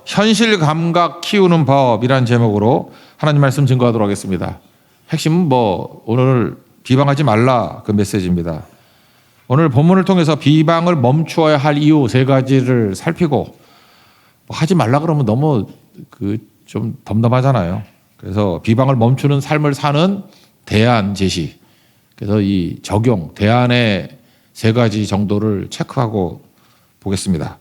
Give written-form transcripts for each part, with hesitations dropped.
현실 감각 키우는 법이란 제목으로 하나님 말씀 증거하도록 하겠습니다. 핵심은 오늘 비방하지 말라 그 메시지입니다. 오늘 본문을 통해서 비방을 멈추어야 할 이유 3가지를 살피고 하지 말라 그러면 너무 좀 덤덤하잖아요. 그래서 비방을 멈추는 삶을 사는 대안 제시. 그래서 이 적용, 대안의 3가지 정도를 체크하고 보겠습니다.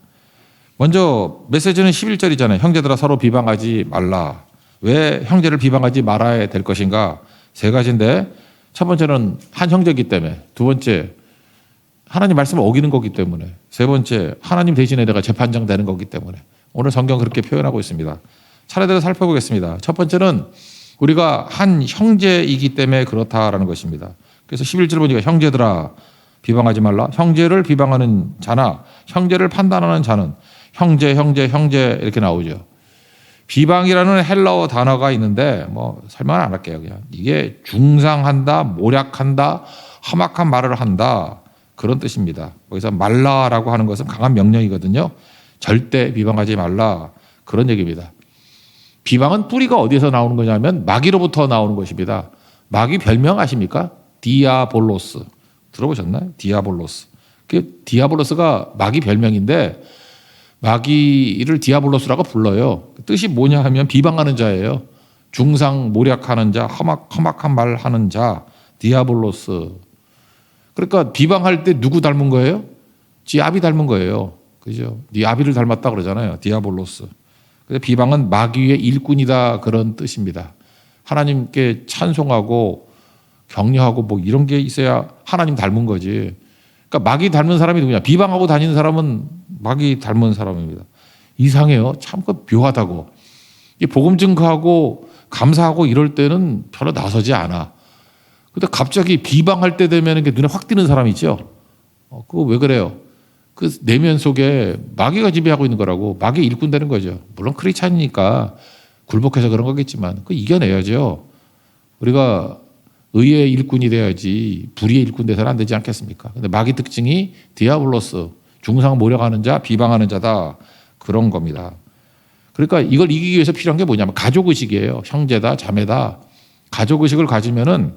먼저 메시지는 11절이잖아요. 형제들아 서로 비방하지 말라. 왜 형제를 비방하지 말아야 될 것인가? 3가지인데 첫 번째는 한 형제이기 때문에, 두 번째 하나님 말씀을 어기는 거기 때문에, 세 번째 하나님 대신에 내가 재판장 되는 거기 때문에 오늘 성경 그렇게 표현하고 있습니다. 차례대로 살펴보겠습니다. 첫 번째는 우리가 한 형제이기 때문에 그렇다라는 것입니다. 그래서 11절 보니까 형제들아 비방하지 말라. 형제를 비방하는 자나 형제를 판단하는 자는 형제 이렇게 나오죠. 비방이라는 헬라어 단어가 있는데 설명 안 할게요. 그냥 이게 중상한다, 모략한다, 험악한 말을 한다 그런 뜻입니다. 거기서 말라라고 하는 것은 강한 명령이거든요. 절대 비방하지 말라 그런 얘기입니다. 비방은 뿌리가 어디서 나오는 거냐면 마귀로부터 나오는 것입니다. 마귀 별명 아십니까? 디아볼로스. 들어보셨나요? 디아볼로스. 그 디아볼로스가 마귀 별명인데 마귀를 디아볼로스라고 불러요. 뜻이 뭐냐 하면 비방하는 자예요. 중상 모략하는 자, 험악한 말 하는 자, 디아볼로스. 그러니까 비방할 때 누구 닮은 거예요? 지 아비 닮은 거예요. 그죠? 네 아비를 닮았다 그러잖아요. 디아볼로스. 그래서 비방은 마귀의 일꾼이다 그런 뜻입니다. 하나님께 찬송하고 격려하고 이런 게 있어야 하나님 닮은 거지. 그러니까 마귀 닮은 사람이 누구냐? 비방하고 다니는 사람은 마귀 닮은 사람입니다. 이상해요. 참 묘하다고. 복음 증거하고 감사하고 이럴 때는 별로 나서지 않아. 근데 갑자기 비방할 때 되면 눈에 확 띄는 사람 있죠? 그거 왜 그래요? 그 내면 속에 마귀가 지배하고 있는 거라고. 마귀 일꾼 되는 거죠. 물론 크리스찬이니까 굴복해서 그런 거겠지만 그거 이겨내야죠. 우리가 의의 일꾼이 돼야지 불의의 일꾼 돼서는 안 되지 않겠습니까? 근데 마귀 특징이 디아블로스, 중상 모략하는 자, 비방하는 자다 그런 겁니다. 그러니까 이걸 이기기 위해서 필요한 게 뭐냐면 가족의식이에요. 형제다, 자매다. 가족의식을 가지면은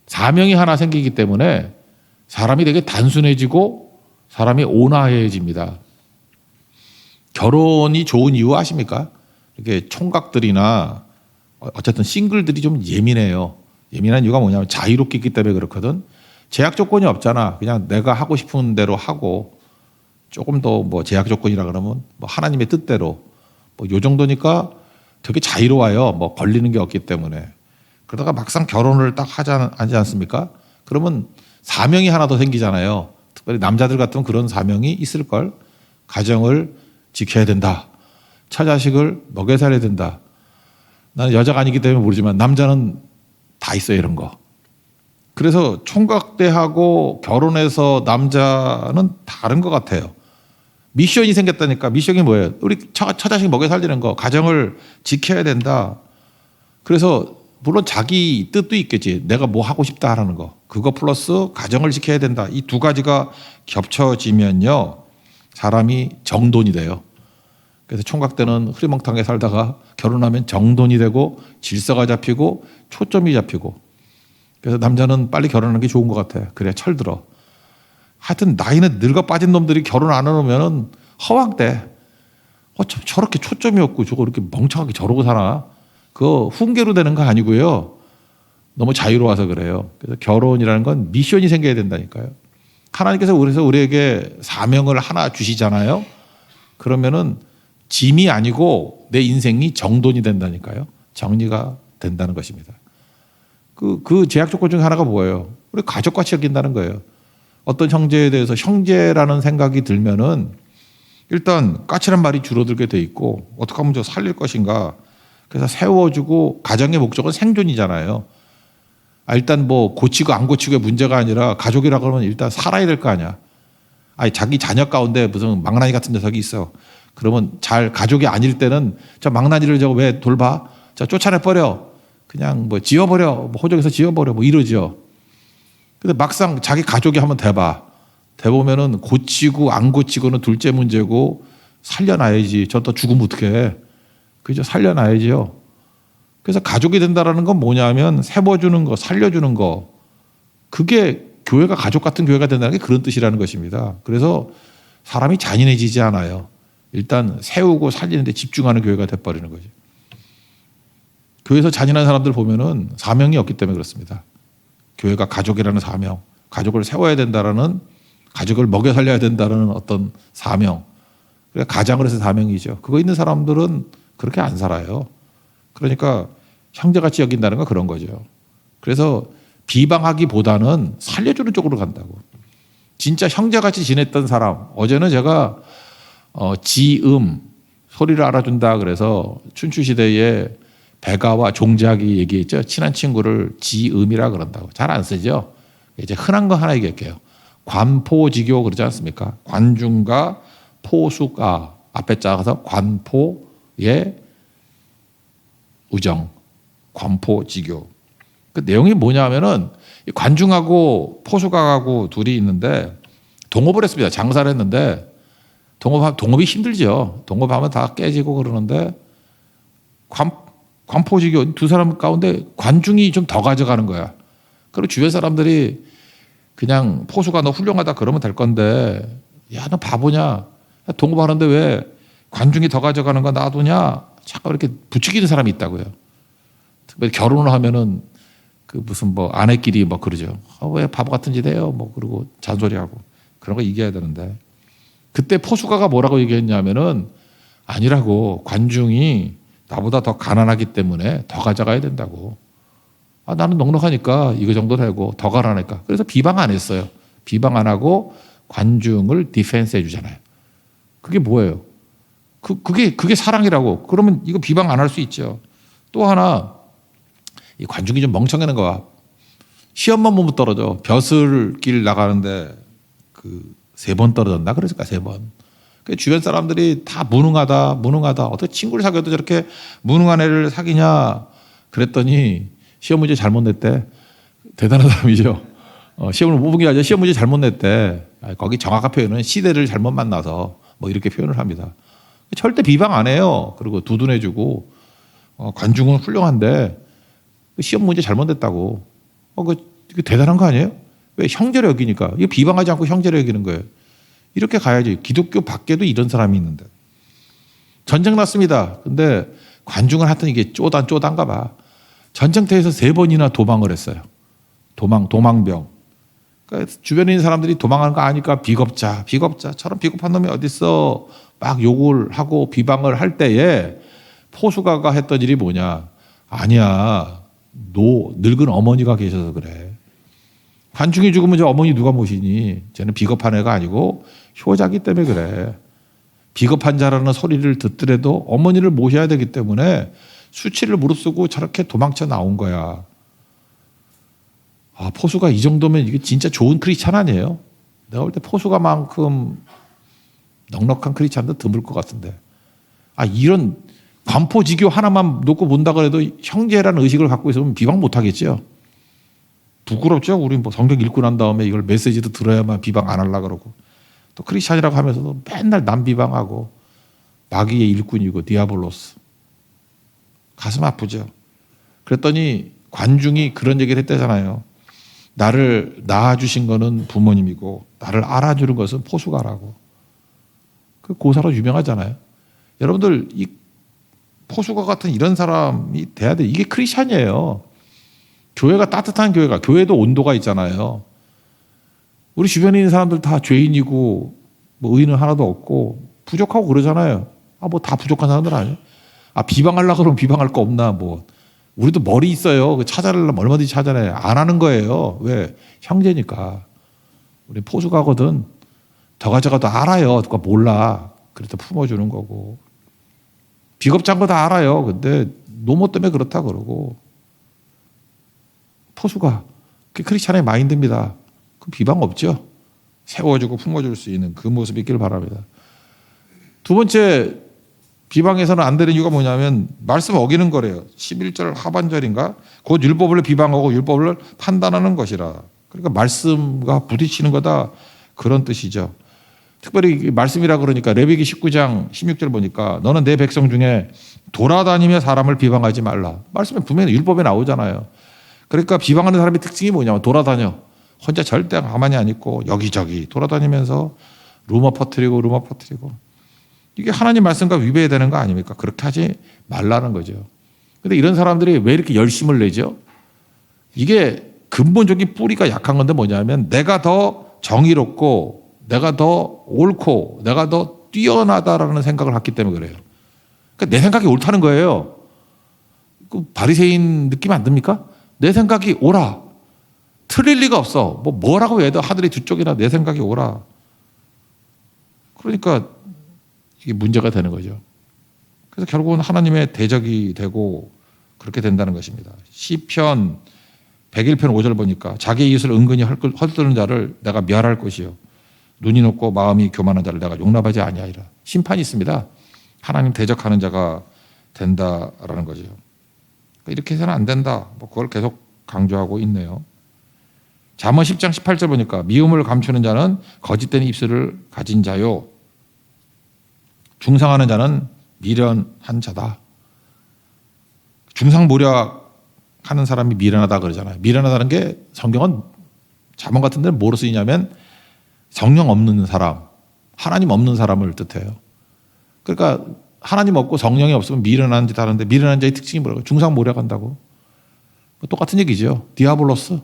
사명이 하나 생기기 때문에 사람이 되게 단순해지고 사람이 온화해집니다. 결혼이 좋은 이유 아십니까? 이렇게 총각들이나 어쨌든 싱글들이 좀 예민해요. 예민한 이유가 뭐냐면 자유롭게 있기 때문에 그렇거든. 제약 조건이 없잖아. 그냥 내가 하고 싶은 대로 하고 조금 더 제약 조건이라 그러면 하나님의 뜻대로 요 정도니까 되게 자유로워요. 걸리는 게 없기 때문에. 그러다가 막상 결혼을 딱 하지 않습니까? 그러면 사명이 하나 더 생기잖아요. 특별히 남자들 같으면 그런 사명이 있을걸. 가정을 지켜야 된다. 처자식을 먹여 살려야 된다. 나는 여자가 아니기 때문에 모르지만 남자는 다 있어요. 이런 거. 그래서 총각 때하고 결혼해서 남자는 다른 것 같아요. 미션이 생겼다니까. 미션이 뭐예요? 우리 처자식 먹여 살리는 거. 가정을 지켜야 된다. 그래서 물론 자기 뜻도 있겠지. 내가 뭐 하고 싶다 하는 거. 그거 플러스 가정을 지켜야 된다. 이 2가지가 겹쳐지면요. 사람이 정돈이 돼요. 그래서 총각 때는 흐리멍텅하게 살다가 결혼하면 정돈이 되고 질서가 잡히고 초점이 잡히고. 그래서 남자는 빨리 결혼하는 게 좋은 것 같아. 그래야 철들어. 하여튼 나이는 늙어 빠진 놈들이 결혼 안 해놓으면 허황돼. 저렇게 초점이 없고 저거 이렇게 멍청하게 저러고 사나. 그거 훈계로 되는 거 아니고요. 너무 자유로워서 그래요. 그래서 결혼이라는 건 미션이 생겨야 된다니까요. 하나님께서 그래서 우리에게 사명을 하나 주시잖아요. 그러면은 짐이 아니고 내 인생이 정돈이 된다니까요. 정리가 된다는 것입니다. 그 제약 조건 중에 하나가 뭐예요? 우리 가족같이 여긴다는 거예요. 어떤 형제에 대해서 형제라는 생각이 들면은 일단 까칠한 말이 줄어들게 돼 있고 어떻게 하면 저 살릴 것인가. 그래서 세워주고 가정의 목적은 생존이잖아요. 일단 고치고 안 고치고의 문제가 아니라 가족이라 그러면 일단 살아야 될 거 아니야. 자기 자녀 가운데 무슨 망나니 같은 녀석이 있어. 그러면 가족이 아닐 때는 저 망나니를 저거 왜 돌봐? 저 쫓아내버려. 그냥 지워버려. 호적에서 지워버려. 이러죠. 근데 막상 자기 가족이 한번 대봐. 대보면은 고치고 안 고치고는 둘째 문제고 살려놔야지. 저 또 죽으면 어떡해. 그죠? 살려놔야지요. 그래서 가족이 된다라는 건 뭐냐면 세워주는 거, 살려주는 거. 그게 교회가 가족 같은 교회가 된다는 게 그런 뜻이라는 것입니다. 그래서 사람이 잔인해지지 않아요. 일단 세우고 살리는 데 집중하는 교회가 돼버리는 거죠. 교회에서 잔인한 사람들 보면은 사명이 없기 때문에 그렇습니다. 교회가 가족이라는 사명, 가족을 세워야 된다라는, 가족을 먹여 살려야 된다는 어떤 사명. 그러니까 가장을 해서 사명이죠. 그거 있는 사람들은 그렇게 안 살아요. 그러니까 형제같이 여긴다는 건 그런 거죠. 그래서 비방하기보다는 살려주는 쪽으로 간다고. 진짜 형제같이 지냈던 사람. 어제는 제가 지음, 소리를 알아준다 그래서 춘추시대에 백아와 종작이 얘기했죠. 친한 친구를 지음이라 그런다고. 잘 안 쓰죠. 이제 흔한 거 하나 얘기할게요. 관포지교 그러지 않습니까? 관중과 포수가 앞에 짜서 관포의 우정, 관포지교. 그 내용이 뭐냐면은 관중하고 포수가하고 둘이 있는데 동업을 했습니다. 장사를 했는데 동업이 힘들죠. 동업하면 다 깨지고 그러는데 관포지교 두 사람 가운데 관중이 좀 더 가져가는 거야. 그리고 주변 사람들이 그냥 포수가 너 훌륭하다 그러면 될 건데 야, 너 바보냐? 동업하는데 왜 관중이 더 가져가는 거 놔두냐? 자꾸 이렇게 부추기는 사람이 있다고요. 특별히 결혼을 하면은 그 무슨 뭐 아내끼리 뭐 그러죠. 왜 바보 같은 짓 해요? 뭐 그러고 잔소리하고 그런 거 이겨야 되는데 그때 포수가가 뭐라고 얘기했냐면은 아니라고 관중이 나보다 더 가난하기 때문에 더 가져가야 된다고. 아, 나는 넉넉하니까 이거 정도 되고 더 가난하니까. 그래서 비방 안 했어요. 비방 안 하고 관중을 디펜스 해주잖아요. 그게 뭐예요? 그게 사랑이라고. 그러면 이거 비방 안 할 수 있죠. 또 하나, 이 관중이 좀 멍청해는 거야. 시험만 보면 떨어져. 벼슬길 나가는데 그 3번 떨어졌나? 그랬을까? 3번. 주변 사람들이 다 무능하다. 어떻게 친구를 사귀어도 저렇게 무능한 애를 사귀냐? 그랬더니 시험 문제 잘못 냈대. 대단한 사람이죠. 시험을 못 본 게 아니라 시험 문제 잘못 냈대. 거기 정확한 표현은 시대를 잘못 만나서 뭐 이렇게 표현을 합니다. 절대 비방 안 해요. 그리고 두둔해주고 관중은 훌륭한데 시험 문제 잘못 냈다고. 이거 대단한 거 아니에요? 왜 형제로 여기니까. 이거 비방하지 않고 형제로 여기는 거예요. 이렇게 가야지. 기독교 밖에도 이런 사람이 있는데. 전쟁 났습니다. 근데 관중은 하여튼 이게 쪼단가 봐. 전쟁터에서 3번이나 도망을 했어요. 도망병. 그러니까 주변에 있는 사람들이 도망하는 거 아니까 비겁자처럼 비겁한 놈이 어딨어. 막 욕을 하고 비방을 할 때에 포수가가 했던 일이 뭐냐. 아니야. 늙은 어머니가 계셔서 그래. 관중이 죽으면 저 어머니 누가 모시니? 쟤는 비겁한 애가 아니고 효자기 때문에 그래. 비겁한 자라는 소리를 듣더라도 어머니를 모셔야 되기 때문에 수치를 무릅쓰고 저렇게 도망쳐 나온 거야. 아, 포수가 이 정도면 이게 진짜 좋은 크리스찬 아니에요? 내가 볼 때 포수가만큼 넉넉한 크리스찬도 드물 것 같은데. 아, 이런 관포지교 하나만 놓고 본다 그래도 형제라는 의식을 갖고 있으면 비방 못 하겠죠. 부끄럽죠. 우리 뭐 성경 읽고 난 다음에 이걸 메시지도 들어야만 비방 안 하려고 그러고 또 크리스찬이라고 하면서도 맨날 남 비방하고 마귀의 일꾼이고 디아블로스. 가슴 아프죠. 그랬더니 관중이 그런 얘기를 했대잖아요. 나를 낳아주신 거는 부모님이고 나를 알아주는 것은 포수가라고. 그 고사로 유명하잖아요. 여러분들 이 포수가 같은 이런 사람이 돼야 돼. 이게 크리스찬이에요. 교회가 따뜻한 교회가, 교회도 온도가 있잖아요. 우리 주변에 있는 사람들 다 죄인이고 뭐 의인은 하나도 없고 부족하고 그러잖아요. 아, 뭐 다 부족한 사람들 아니에요? 아, 비방하려고 그러면 비방할 거 없나 뭐. 우리도 머리 있어요. 그 찾아내려면 얼마든지 찾아내. 안 하는 거예요. 왜? 형제니까. 우리 포수가거든. 더 가져가도 알아요. 누가 몰라. 그래서 품어주는 거고. 비겁장 거 다 알아요. 근데 노모 때문에 그렇다 그러고. 포수가. 그게 크리스찬의 마인드입니다. 그 비방 없죠. 세워주고 품어줄 수 있는 그 모습이 있기를 바랍니다. 두 번째 비방에서는 안 되는 이유가 뭐냐면 말씀 어기는 거래요. 11절 하반절인가? 곧 율법을 비방하고 율법을 판단하는 것이라. 그러니까 말씀과 부딪히는 거다. 그런 뜻이죠. 특별히 말씀이라 그러니까 레위기 19장 16절 보니까 너는 내 백성 중에 돌아다니며 사람을 비방하지 말라. 말씀에 분명히 율법에 나오잖아요. 그러니까 비방하는 사람의 특징이 뭐냐면 돌아다녀. 혼자 절대 가만히 안 있고 여기저기 돌아다니면서 루머 퍼뜨리고 이게 하나님 말씀과 위배되는 거 아닙니까? 그렇게 하지 말라는 거죠. 근데 이런 사람들이 왜 이렇게 열심을 내죠? 이게 근본적인 뿌리가 약한 건데 뭐냐면 내가 더 정의롭고 내가 더 옳고 내가 더 뛰어나다라는 생각을 했기 때문에 그래요. 그러니까 내 생각이 옳다는 거예요. 그 바리새인 느낌 안 듭니까? 내 생각이 옳아. 틀릴 리가 없어. 뭐라고 해도 하늘이 두 쪽이나 내 생각이 옳아. 그러니까 이게 문제가 되는 거죠. 그래서 결국은 하나님의 대적이 되고 그렇게 된다는 것입니다. 시편 101편 5절 보니까 자기의 이웃을 은근히 헐뜯는 자를 내가 멸할 것이요 눈이 높고 마음이 교만한 자를 내가 용납하지 아니하리라. 심판이 있습니다. 하나님 대적하는 자가 된다라는 거죠. 이렇게 해서는 안 된다. 그걸 계속 강조하고 있네요. 잠언 10장 18절 보니까 미움을 감추는 자는 거짓된 입술을 가진 자요 중상하는 자는 미련한 자다. 중상모략하는 사람이 미련하다 그러잖아요. 미련하다는 게 성경은 잠언 같은 데는 뭐로 쓰이냐면 성령 없는 사람, 하나님 없는 사람을 뜻해요. 그러니까 하나님 없고 성령이 없으면 미련한 짓 하는데 미련한 자의 특징이 뭐라고? 중상모략한다고. 똑같은 얘기죠. 디아블로스.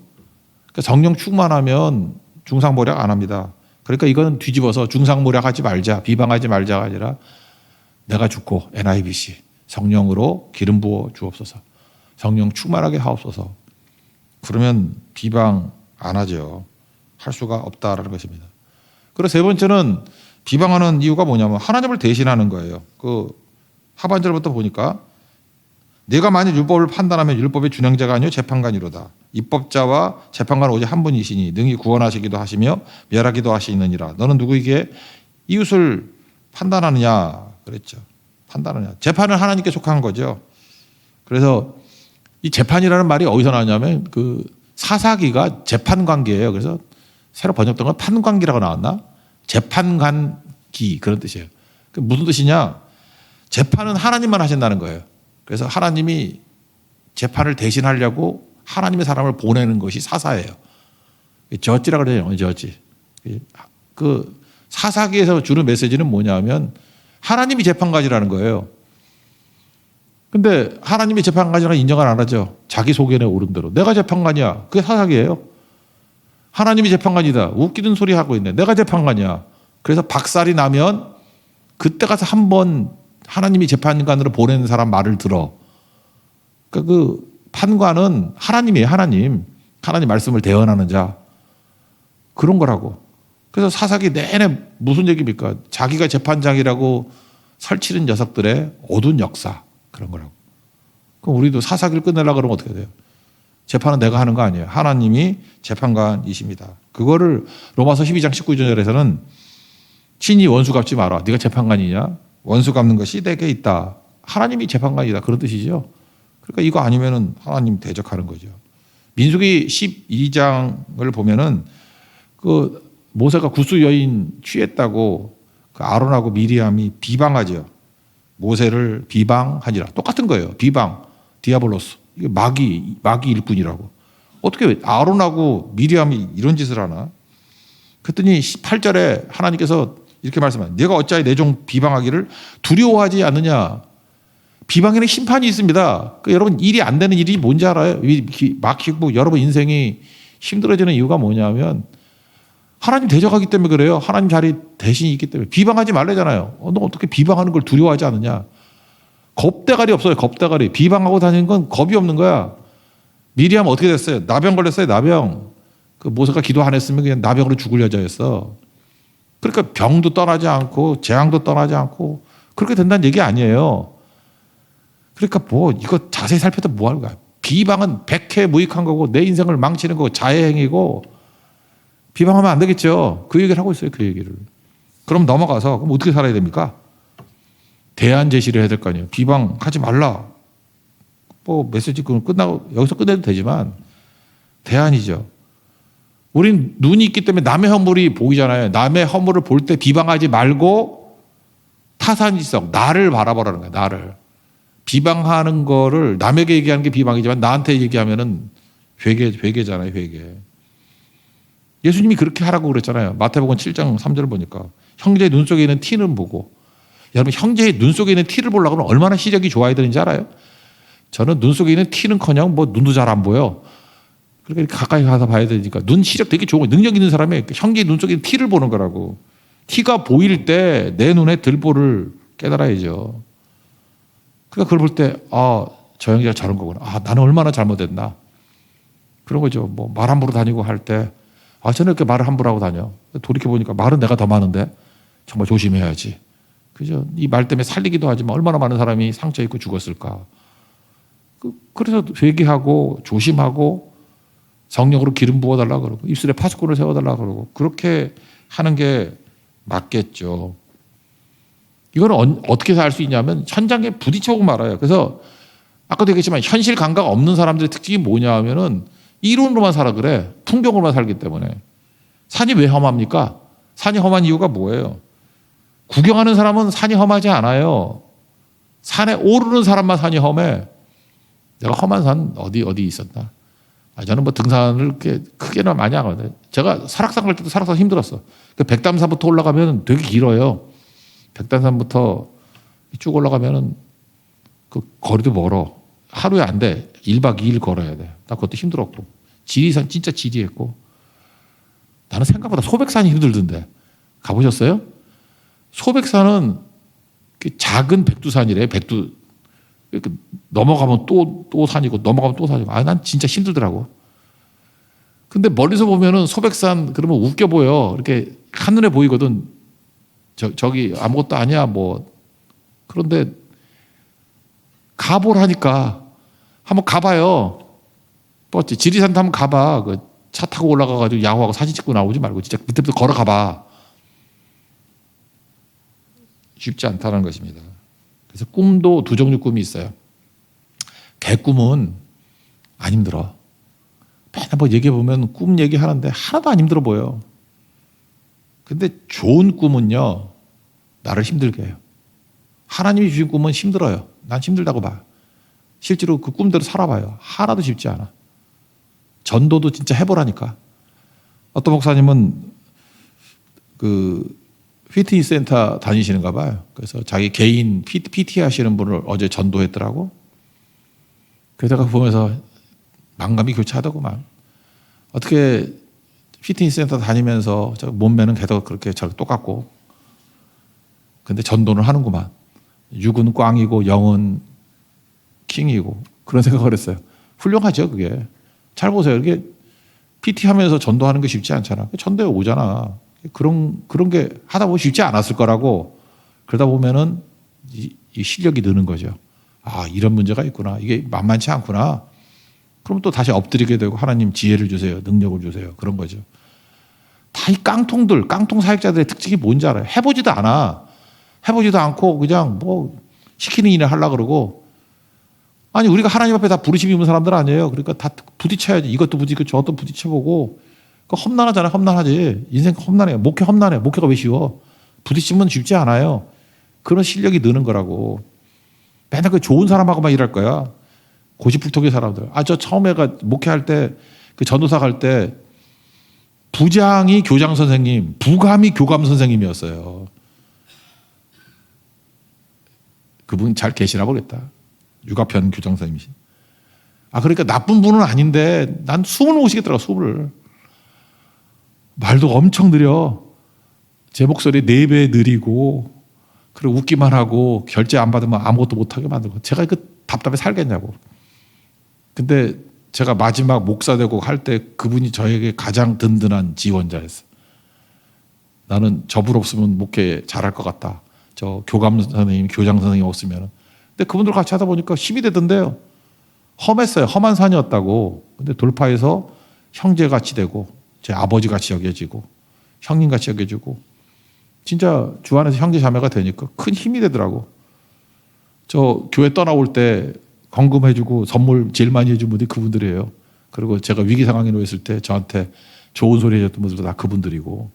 그러니까 성령 충만하면 중상모략 안 합니다. 그러니까 이거는 뒤집어서 중상모략하지 말자, 비방하지 말자가 아니라 내가 죽고 NIBC 성령으로 기름 부어 주옵소서. 성령 충만하게 하옵소서. 그러면 비방 안 하죠. 할 수가 없다라는 것입니다. 그리고 세 번째는 비방하는 이유가 뭐냐면 하나님을 대신하는 거예요. 그 하반절부터 보니까 내가 만일 율법을 판단하면 율법의 준행자가 아니요 재판관이로다. 입법자와 재판관은 오직 한 분이시니 능히 구원하시기도 하시며 멸하기도 하시느니라. 너는 누구에게 이웃을 판단하느냐 그랬죠. 판단하느냐. 재판은 하나님께 속한 거죠. 그래서 이 재판이라는 말이 어디서 나왔냐면 그 사사기가 재판 관계예요. 그래서 새로 번역된 건 판관기라고 나왔나? 재판관기 그런 뜻이에요. 무슨 뜻이냐? 재판은 하나님만 하신다는 거예요. 그래서 하나님이 재판을 대신하려고 하나님의 사람을 보내는 것이 사사예요. 저지라고 그래요. 저지. 그 사사기에서 주는 메시지는 뭐냐면 하나님이 재판관이라는 거예요. 근데 하나님이 재판관이라고 인정을 안 하죠. 자기 소견에 오른 대로. 내가 재판관이야. 그게 사사기예요. 하나님이 재판관이다. 웃기는 소리 하고 있네. 내가 재판관이야. 그래서 박살이 나면 그때 가서 한번 하나님이 재판관으로 보내는 사람 말을 들어. 그러니까 그 판관은 하나님이에요. 하나님 말씀을 대언하는 자. 그런 거라고. 그래서 사사기 내내 무슨 얘기입니까? 자기가 재판장이라고 설치는 녀석들의 어두운 역사. 그런 거라고. 그럼 우리도 사사기를 끝내려고 그러면 어떻게 돼요? 재판은 내가 하는 거 아니에요. 하나님이 재판관이십니다. 그거를 로마서 12장 19절에서는 친히 원수 갚지 마라. 네가 재판관이냐? 원수 갚는 것이 내게 있다. 하나님이 재판관이다. 그런 뜻이죠. 그러니까 이거 아니면은 하나님 대적하는 거죠. 민수기 12장을 보면은 그 모세가 구스 여인 취했다고 그 아론하고 미리암이 비방하죠. 모세를 비방하니라. 똑같은 거예요. 비방, 디아블로스. 이게 마귀 일꾼이라고. 어떻게 아론하고 미리암이 이런 짓을 하나? 그랬더니 18절에 하나님께서 이렇게 말씀하세요. 내가 어찌하여 내 종 비방하기를 두려워하지 않느냐. 비방에는 심판이 있습니다. 여러분 일이 안 되는 일이 뭔지 알아요? 막히고 여러분 인생이 힘들어지는 이유가 뭐냐면 하나님 대적하기 때문에 그래요. 하나님 자리 대신이 있기 때문에. 비방하지 말래잖아요. 너 어떻게 비방하는 걸 두려워하지 않느냐. 겁대가리 없어요. 겁대가리. 비방하고 다니는 건 겁이 없는 거야. 미리암 어떻게 됐어요? 나병 걸렸어요. 나병. 그 모세가 기도 안 했으면 그냥 나병으로 죽을 여자였어. 그러니까 병도 떠나지 않고 재앙도 떠나지 않고 그렇게 된다는 얘기 아니에요. 그러니까 이거 자세히 살펴도 뭐 하는 거야. 비방은 백해무익한 거고 내 인생을 망치는 거고 자해행위고 비방하면 안 되겠죠. 그 얘기를 하고 있어요. 그 얘기를. 그럼 넘어가서 그럼 어떻게 살아야 됩니까? 대안 제시를 해야 될 거 아니에요. 비방하지 말라. 메시지 끝나고 여기서 끝내도 되지만 대안이죠. 우린 눈이 있기 때문에 남의 허물이 보이잖아요. 남의 허물을 볼 때 비방하지 말고 타산지성, 나를 바라보라는 거예요. 나를. 비방하는 거를 남에게 얘기하는 게 비방이지만 나한테 얘기하면은 회개잖아요. 회개. 예수님이 그렇게 하라고 그랬잖아요. 마태복음 7장 3절 보니까 형제의 눈 속에 있는 티는 보고. 여러분 형제의 눈 속에 있는 티를 보려고 하면 얼마나 시력이 좋아야 되는지 알아요? 저는 눈 속에 있는 티는커녕 뭐 눈도 잘 안 보여. 그러니까 가까이 가서 봐야 되니까 눈 시력 되게 좋은 능력 있는 사람이 형제의 눈 속에 있는 티를 보는 거라고. 티가 보일 때 내 눈에 들보를 깨달아야죠. 그러니까 그걸 볼 때 저 형제가 저런 거구나. 나는 얼마나 잘못했나. 그런 거죠. 뭐 말 함부로 다니고 할 때 저는 이렇게 말을 함부로 하고 다녀. 돌이켜 보니까 말은 내가 더 많은데 정말 조심해야지. 그죠? 이 말 때문에 살리기도 하지만 얼마나 많은 사람이 상처 입고 죽었을까. 그래서 회개하고 조심하고 성령으로 기름 부어달라 그러고 입술에 파수꾼을 세워달라 그러고 그렇게 하는 게 맞겠죠. 이거는 어떻게 해서 알 수 있냐면 현장에 부딪혀보고 말아요. 그래서 아까도 얘기했지만 현실 감각 없는 사람들의 특징이 뭐냐 하면은 이론으로만 살아 그래. 풍경으로만 살기 때문에. 산이 왜 험합니까? 산이 험한 이유가 뭐예요? 구경하는 사람은 산이 험하지 않아요. 산에 오르는 사람만 산이 험해. 내가 험한 산 어디 있었나? 저는 뭐 등산을 그렇게 크게는 많이 안 하거든요. 제가 설악산 갈 때도 설악산 힘들었어. 그 백담산부터 올라가면 되게 길어요. 백담산부터 쭉 올라가면은 그 거리도 멀어. 하루에 안 돼. 1박 2일 걸어야 돼. 나 그것도 힘들었고. 지리산 진짜 지리했고. 나는 생각보다 소백산이 힘들던데. 가보셨어요? 소백산은 작은 백두산이래. 넘어가면 또 산이고 넘어가면 또 산이고. 난 진짜 힘들더라고. 근데 멀리서 보면은 소백산 그러면 웃겨 보여. 이렇게 한눈에 보이거든. 저기 아무것도 아니야 뭐. 그런데 가보라니까. 한번 가봐요. 버스 지리산도 한번 가봐. 차 타고 올라가가지고 야호하고 사진 찍고 나오지 말고 진짜 밑에부터 걸어가봐. 쉽지 않다는 것입니다. 그래서 꿈도 두 종류 꿈이 있어요. 개꿈은 안 힘들어. 맨날 뭐 얘기해보면 꿈 얘기하는데 하나도 안 힘들어 보여. 근데 좋은 꿈은요, 나를 힘들게 해요. 하나님이 주신 꿈은 힘들어요. 난 힘들다고 봐. 실제로 그 꿈대로 살아봐요. 하나도 쉽지 않아. 전도도 진짜 해보라니까. 어떤 목사님은 그 피트니스 센터 다니시는가 봐요. 그래서 자기 개인 PT 하시는 분을 어제 전도했더라고. 그러다가 보면서 만감이 교차하더구만. 어떻게 피트니스 센터 다니면서 몸매는 계속 그렇게 똑같고 근데 전도는 하는구만. 육은 꽝이고 영은 킹이고 그런 생각을 했어요. 훌륭하죠 그게. 잘 보세요. 이게 PT 하면서 전도하는 게 쉽지 않잖아. 전도에 오잖아. 그런 게 하다 보면 쉽지 않았을 거라고. 그러다 보면은 이 실력이 느는 거죠. 이런 문제가 있구나. 이게 만만치 않구나. 그럼 또 다시 엎드리게 되고 하나님 지혜를 주세요. 능력을 주세요. 그런 거죠. 다 이 깡통 사역자들의 특징이 뭔지 알아요. 해보지도 않아. 해보지도 않고 그냥 뭐 시키는 일을 하려고 그러고. 아니 우리가 하나님 앞에 다 부르심 입은 사람들 아니에요. 그러니까 다 부딪혀야지. 이것도 부딪히고 저것도 부딪혀보고. 험난하잖아요. 험난하지. 인생 험난해요. 목회 험난해요. 목회가 왜 쉬워? 부딪히면 쉽지 않아요. 그런 실력이 느는 거라고. 맨날 그 좋은 사람하고만 일할 거야. 고집불통의 사람들. 저 처음에가 목회할 때, 그 전도사 갈 때 부장이 교장 선생님, 부감이 교감 선생님이었어요. 그분 잘 계시나 모르겠다. 육아편 교장 선생님이시. 그러니까 나쁜 분은 아닌데 난 숨을 못 쉬겠더라고, 숨을. 말도 엄청 느려. 제 목소리 4배 느리고, 그리고 웃기만 하고, 결제 안 받으면 아무것도 못하게 만들고. 제가 답답해 살겠냐고. 근데 제가 마지막 목사 되고 할 때 그분이 저에게 가장 든든한 지원자였어요. 나는 저분 없으면 목회 잘할 것 같다. 저 교감 선생님, 교장 선생님 없으면. 근데 그분들 같이 하다 보니까 힘이 되던데요. 험했어요. 험한 산이었다고. 근데 돌파해서 형제같이 되고, 제 아버지같이 여겨지고, 형님같이 여겨지고, 진짜 주 안에서 형제 자매가 되니까 큰 힘이 되더라고. 저 교회 떠나올 때 건금해주고 선물 제일 많이 해준 분들이 그분들이에요. 그리고 제가 위기 상황에 놓였을 때 저한테 좋은 소리 해줬던 분들도 다 그분들이고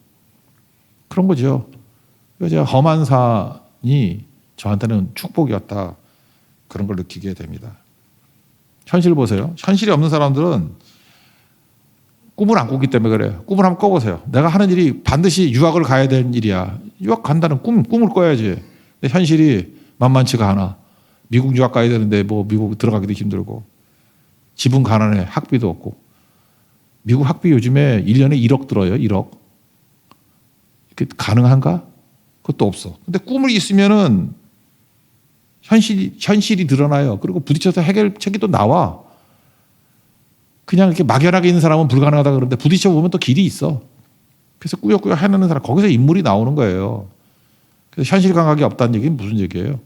그런 거죠. 그래서 험한 산이 저한테는 축복이었다. 그런 걸 느끼게 됩니다. 현실 보세요. 현실이 없는 사람들은 꿈을 안 꾸기 때문에 그래요. 꿈을 한번 꿔보세요. 내가 하는 일이 반드시 유학을 가야 되는 일이야. 유학 간다는 꿈을 꿔야지. 근데 현실이 만만치가 않아. 미국 유학 가야 되는데 뭐 미국 들어가기도 힘들고 집은 가난해. 학비도 없고. 미국 학비 요즘에 1년에 1억 들어요. 1억. 이게 가능한가? 그것도 없어. 근데 꿈을 있으면은 현실이 드러나요. 그리고 부딪혀서 해결책이 또 나와. 그냥 이렇게 막연하게 있는 사람은 불가능하다 그러는데 부딪혀 보면 또 길이 있어. 그래서 꾸역꾸역 해내는 사람, 거기서 인물이 나오는 거예요. 그래서 현실 감각이 없다는 얘기는 무슨 얘기예요?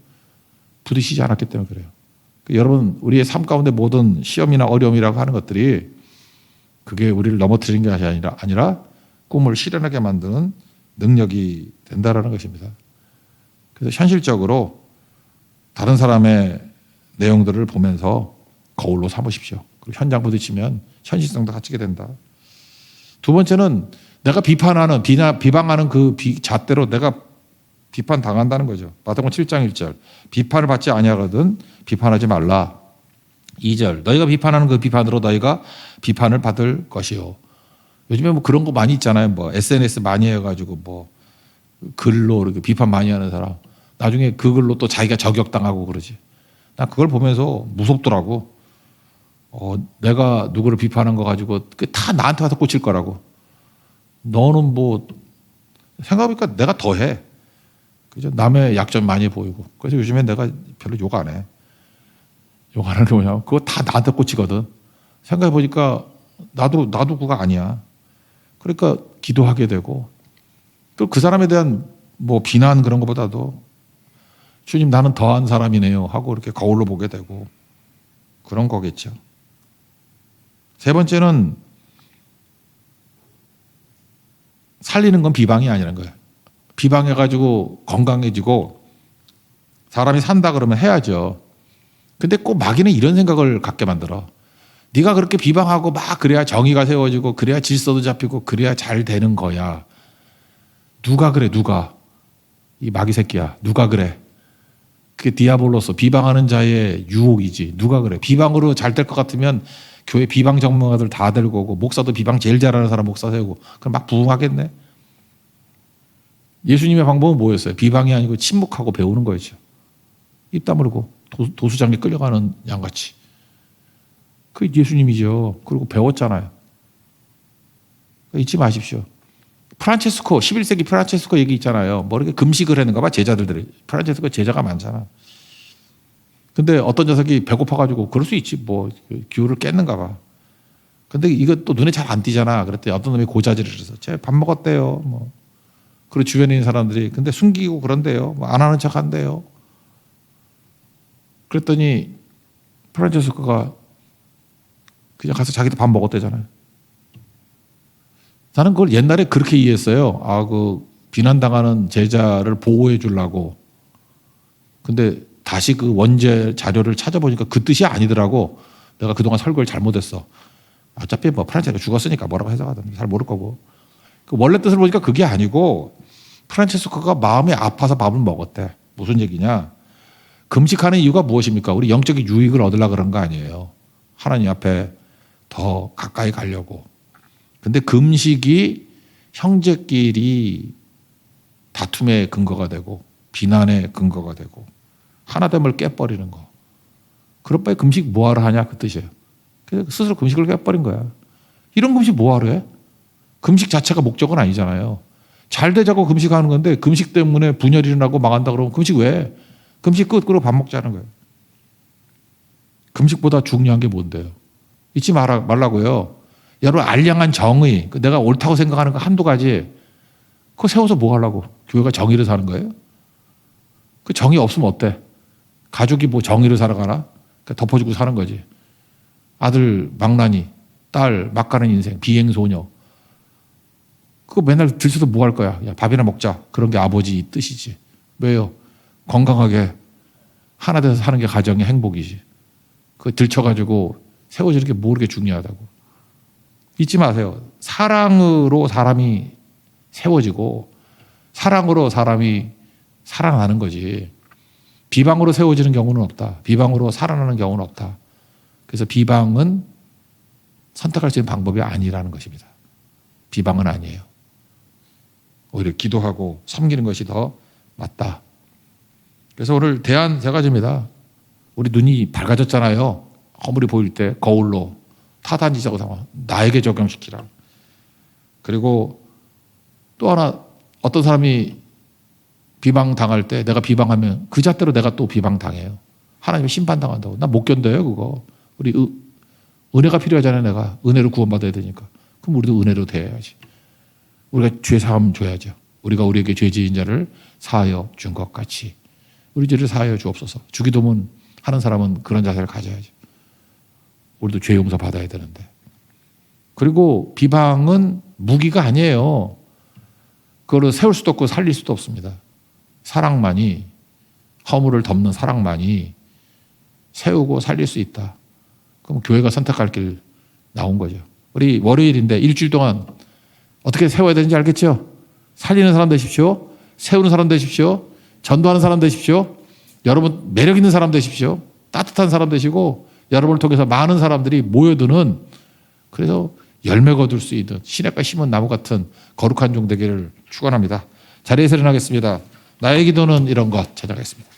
부딪히지 않았기 때문에 그래요. 여러분, 우리의 삶 가운데 모든 시험이나 어려움이라고 하는 것들이 그게 우리를 넘어뜨리는 게 아니라 꿈을 실현하게 만드는 능력이 된다라는 것입니다. 그래서 현실적으로 다른 사람의 내용들을 보면서 거울로 삼으십시오. 그리고 현장 부딪히면 현실성도 갖추게 된다. 두 번째는 내가 비방하는 그 잣대로 내가 비판당한다는 거죠. 마태복음 7장 1절. 비판을 받지 아니하거든 비판하지 말라. 2절. 너희가 비판하는 그 비판으로 너희가 비판을 받을 것이요. 요즘에 뭐 그런 거 많이 있잖아요. 뭐 SNS 많이 해가지고 뭐 글로 이렇게 비판 많이 하는 사람. 나중에 그 글로 또 자기가 저격당하고 그러지. 나 그걸 보면서 무섭더라고. 내가 누구를 비판한 거 가지고 다 나한테 와서 꽂힐 거라고. 너는 뭐 생각해보니까 내가 더 해. 그죠? 남의 약점 많이 보이고. 그래서 요즘에 내가 별로 욕 안 해. 욕 안 하는 게 뭐냐면 그거 다 나한테 꽂히거든. 생각해보니까 나도 그거 아니야. 그러니까 기도하게 되고 또 그 사람에 대한 뭐 비난 그런 것보다도 주님 나는 더한 사람이네요 하고 이렇게 거울로 보게 되고 그런 거겠죠. 세 번째는 살리는 건 비방이 아니라는 거예요. 비방해가지고 건강해지고 사람이 산다 그러면 해야죠. 근데 꼭 마귀는 이런 생각을 갖게 만들어. 네가 그렇게 비방하고 막 그래야 정의가 세워지고 그래야 질서도 잡히고 그래야 잘 되는 거야. 누가 그래 누가. 이 마귀 새끼야. 누가 그래. 그게 디아볼로서 비방하는 자의 유혹이지. 누가 그래. 비방으로 잘 될 것 같으면 교회 비방 전문가들 다 데리고 오고 목사도 비방 제일 잘하는 사람 목사 세우고 그럼 막 부흥하겠네. 예수님의 방법은 뭐였어요? 비방이 아니고 침묵하고 배우는 거였죠. 입 다물고 도수장에 끌려가는 양같이. 그게 예수님이죠. 그리고 배웠잖아요. 잊지 마십시오. 프란체스코 11세기 프란체스코 얘기 있잖아요. 뭐 이렇게 금식을 했는가 봐 제자들이. 프란체스코 제자가 많잖아. 근데 어떤 녀석이 배고파가지고 그럴 수 있지 뭐 기후를 깼는가 봐. 근데 이거 또 눈에 잘 안 띄잖아. 그랬더니 어떤 놈이 고자질을 해서 쟤 밥 먹었대요. 뭐 그리고 주변에 있는 사람들이 근데 숨기고 그런대요. 뭐 안 하는 척 한대요. 그랬더니 프란체스코가 그냥 가서 자기도 밥 먹었대잖아요. 나는 그걸 옛날에 그렇게 이해했어요. 그 비난당하는 제자를 보호해 주려고. 근데 다시 그 원제 자료를 찾아보니까 그 뜻이 아니더라고. 내가 그동안 설교를 잘못했어. 어차피 뭐 프란체스코가 죽었으니까 뭐라고 해석하든 잘 모를 거고. 그 원래 뜻을 보니까 그게 아니고 프란체스코가 마음이 아파서 밥을 먹었대. 무슨 얘기냐. 금식하는 이유가 무엇입니까? 우리 영적인 유익을 얻으려고 그런 거 아니에요. 하나님 앞에 더 가까이 가려고. 근데 금식이 형제끼리 다툼의 근거가 되고 비난의 근거가 되고 하나됨을 깨버리는 거. 그럴 바에 금식 뭐하러 하냐 그 뜻이에요. 그래서 스스로 금식을 깨버린 거야. 이런 금식 뭐하러 해? 금식 자체가 목적은 아니잖아요. 잘 되자고 금식하는 건데 금식 때문에 분열이 일어나고 망한다 그러면 금식 왜 해? 금식 끝으로 밥 먹자는 거예요. 금식보다 중요한 게 뭔데요? 잊지 말라고요. 여러분 알량한 정의, 내가 옳다고 생각하는 거 한두 가지 그거 세워서 뭐 하려고? 교회가 정의를 사는 거예요? 그 정의 없으면 어때? 가족이 뭐 정의를 살아가나? 덮어주고 사는 거지. 아들 망나니, 딸 막 가는 인생, 비행소녀. 그거 맨날 들춰서 뭐 할 거야? 야, 밥이나 먹자. 그런 게 아버지 뜻이지. 왜요? 건강하게 하나 돼서 사는 게 가정의 행복이지. 그거 들쳐가지고 세워지는 게 뭐 그렇게 중요하다고. 잊지 마세요. 사랑으로 사람이 세워지고 사랑으로 사람이 살아나는 거지. 비방으로 세워지는 경우는 없다. 비방으로 살아나는 경우는 없다. 그래서 비방은 선택할 수 있는 방법이 아니라는 것입니다. 비방은 아니에요. 오히려 기도하고 섬기는 것이 더 맞다. 그래서 오늘 대안 세 가지입니다. 우리 눈이 밝아졌잖아요. 허물이 보일 때 거울로 타단지자고 삼아 나에게 적용시키라. 그리고 또 하나, 어떤 사람이 비방당할 때 내가 비방하면 그 잣대로 내가 또 비방당해요. 하나님이 심판당한다고. 나 못 견뎌요 그거. 우리 은혜가 필요하잖아요. 내가 은혜로 구원받아야 되니까. 그럼 우리도 은혜로 대해야지. 우리가 죄 사함 줘야죠. 우리가 우리에게 죄 지은 자를 사하여 준 것 같이 우리 죄를 사하여 주옵소서. 주기도문 하는 사람은 그런 자세를 가져야죠. 우리도 죄 용서 받아야 되는데. 그리고 비방은 무기가 아니에요. 그거를 세울 수도 없고 살릴 수도 없습니다. 사랑만이, 허물을 덮는 사랑만이 세우고 살릴 수 있다. 그럼 교회가 선택할 길 나온 거죠. 우리 월요일인데 일주일 동안 어떻게 세워야 되는지 알겠죠? 살리는 사람 되십시오. 세우는 사람 되십시오. 전도하는 사람 되십시오. 여러분 매력 있는 사람 되십시오. 따뜻한 사람 되시고 여러분을 통해서 많은 사람들이 모여드는, 그래서 열매 거둘 수 있는 시냇가 심은 나무 같은 거룩한 종 되기를 축원합니다. 자리에서 일어나겠습니다. 나의 기도는 이런 것 찾아가겠습니다.